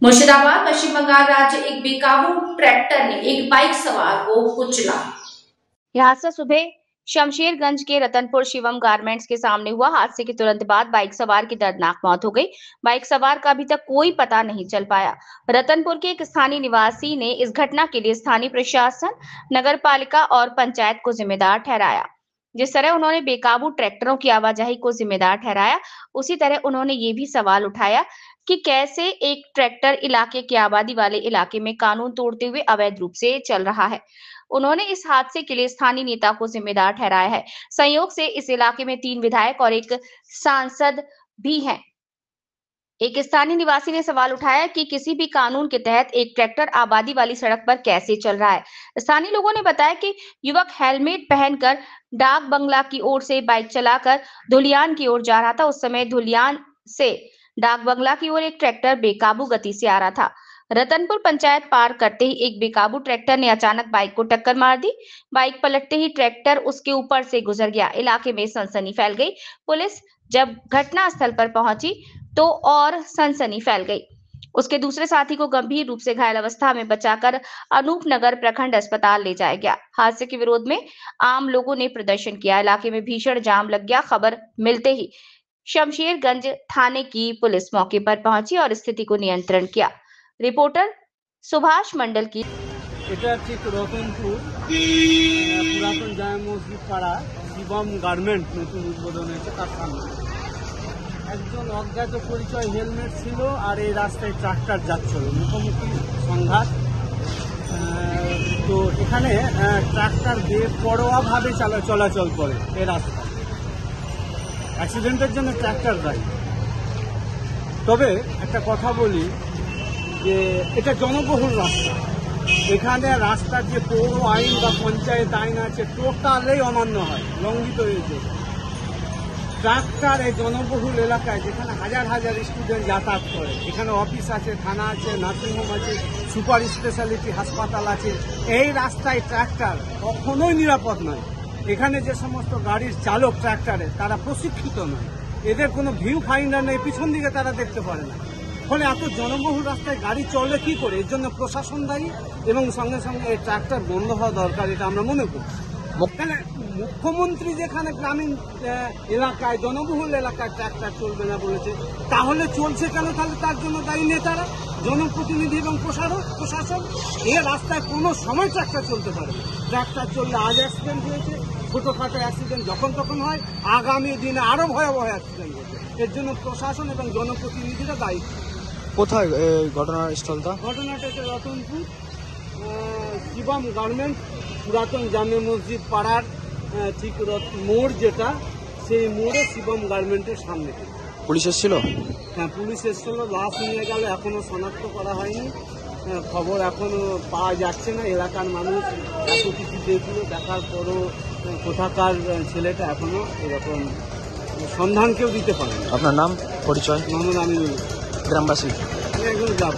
मुर्शिदाबाद पश्चिम बंगाल राज्य एक बेकाबू ट्रैक्टर ने एक बाइक सवार को कुचला। यह हादसा सुबह शमशेरगंज के रतनपुर शिवम गारमेंट्स के सामने हुआ। हादसे के तुरंत बाद बाइक सवार की दर्दनाक मौत हो गई। बाइक सवार का अभी तक कोई पता नहीं चल पाया। रतनपुर के एक स्थानीय निवासी ने इस घटना के लिए स्थानीय प्रशासन, नगर पालिका और पंचायत को जिम्मेदार ठहराया। जिस तरह उन्होंने बेकाबू ट्रैक्टरों की आवाजाही को जिम्मेदार ठहराया, उसी तरह उन्होंने ये भी सवाल उठाया कि कैसे एक ट्रैक्टर इलाके के आबादी वाले इलाके में कानून तोड़ते हुए अवैध रूप से चल रहा है। उन्होंने इस हादसे के लिए स्थानीय नेता को जिम्मेदार ठहराया है। संयोग से इस इलाके में 3 विधायक और एक सांसद भी हैं। एक स्थानीय निवासी ने सवाल उठाया कि किसी भी कानून के तहत एक ट्रैक्टर आबादी वाली सड़क पर कैसे चल रहा है। स्थानीय लोगों ने बताया कि युवक हेलमेट पहनकर डाक बंगला की ओर से बाइक चलाकर धुलियान की ओर जा रहा था। उस समय धुलियान से डाक बंगला की ओर एक ट्रैक्टर बेकाबू गति से आ रहा था। रतनपुर पंचायत पार करते ही एक बेकाबू ट्रैक्टर ने अचानक बाइक को टक्कर मार दी। बाइक पलटते ही ट्रैक्टर उसके ऊपर से गुजर गया। इलाके में सनसनी फैल गई। पुलिस जब घटना स्थल पर पहुंची तो और सनसनी फैल गई। उसके दूसरे साथी को गंभीर रूप से घायल अवस्था में बचाकर अनूपनगर प्रखंड अस्पताल ले जाया गया। हादसे के विरोध में आम लोगों ने प्रदर्शन किया। इलाके में भीषण जाम लग गया। खबर मिलते ही शमशेरगंज थाने की पुलिस मौके पर पहुंची और स्थिति को नियंत्रण किया। रिपोर्टर सुभाष मंडल की। এটা ঠিক রতনপুর পুরাতন জামে মসজিদ পাড়া শিবম গার্মেন্ট নতুন উদ্বোধন হয়েছে তার সামনে একজন অজ্ঞাত পরিচয় হেলমেট ছিল আর এই রাস্তায় ট্রাক্টর যাচ্ছিল, মুখোমুখি সংঘাত। তো এখানে ট্রাক্টর বেপরোয়াভাবে চলাচল করে এই রাস্তা, অ্যাক্সিডেন্টের জন্য ট্রাক্টর দায়ী। তবে একটা কথা বলি যে এটা জনবহুল রাস্তা, এখানে রাস্তার যে পৌর আইন বা পঞ্চায়েত আইন আছে টোটালেই অমান্য হয়, লঙ্ঘিত হয়েছে। ট্রাক্টর এই জনবহুল এলাকায় যেখানে হাজার হাজার স্টুডেন্ট যাতায়াত করে, এখানে অফিস আছে, থানা আছে, নার্সিংহোম আছে, সুপার স্পেশালিটি হাসপাতাল আছে, এই রাস্তায় ট্রাক্টর কখনোই নিরাপদ নয়। এখানে যে সমস্ত গাড়ির চালক ট্রাক্টরে তারা প্রশিক্ষিত নয়, এদের কোনো ভিউ ফাইন্ডার নেই, পিছন দিকে তারা দেখতে পারে না। ফলে এত জনবহুল রাস্তায় গাড়ি চলে কি করে? এর জন্য প্রশাসন দায়ী এবং সঙ্গে সঙ্গে এই ট্রাক্টর বন্ধ হওয়া দরকার, এটা আমরা মনে করি। মুখ্যমন্ত্রী যেখানে গ্রামীণ এলাকায় জনবহুল এলাকায় ট্রাক্টর চলবে না বলেছে, তাহলে চলছে কেন? তাহলে তার জন্য দায়ী নেতারা, জনপ্রতিনিধি এবং প্রশাসন। এ রাস্তায় কোনো সময় ট্রাক্টর চলতে পারে। ট্রাক্টর চললে আজ অ্যাক্সিডেন্ট হয়েছে, ছোটখাটো অ্যাক্সিডেন্ট যখন তখন হয়, আগামী দিনে আরো ভয়াবহ অ্যাক্সিডেন্ট হয়েছে। এর জন্য প্রশাসন এবং জনপ্রতিনিধিরা দায়ী। কোথায় ঘটনার স্থলটা? ঘটনাটা হচ্ছে রতনপুর শিবম গার্মেন্ট পুরাতন জামে মসজিদ পাড়ার ঠিক মোড়, যেটা সেই মোড়ে শিবম গার্মেন্টের সামনে। পুলিশ এসেছিল? হ্যাঁ, পুলিশ এসেছিল, লাশ নিয়ে গেল, এখনো শনাক্ত করা হয়নি, খবর এখনো পাওয়া যাচ্ছে না। এলাকার মানুষ এত কিছু দেখলো, দেখার পরও কোথাকার ছেলেটা এখনো এরকম সন্ধান কেউ দিতে পারে। আপনার নাম, পরিচয়? মোহাম্মদ আমিনুল, গ্রামবাসী? একজন গ্রাম।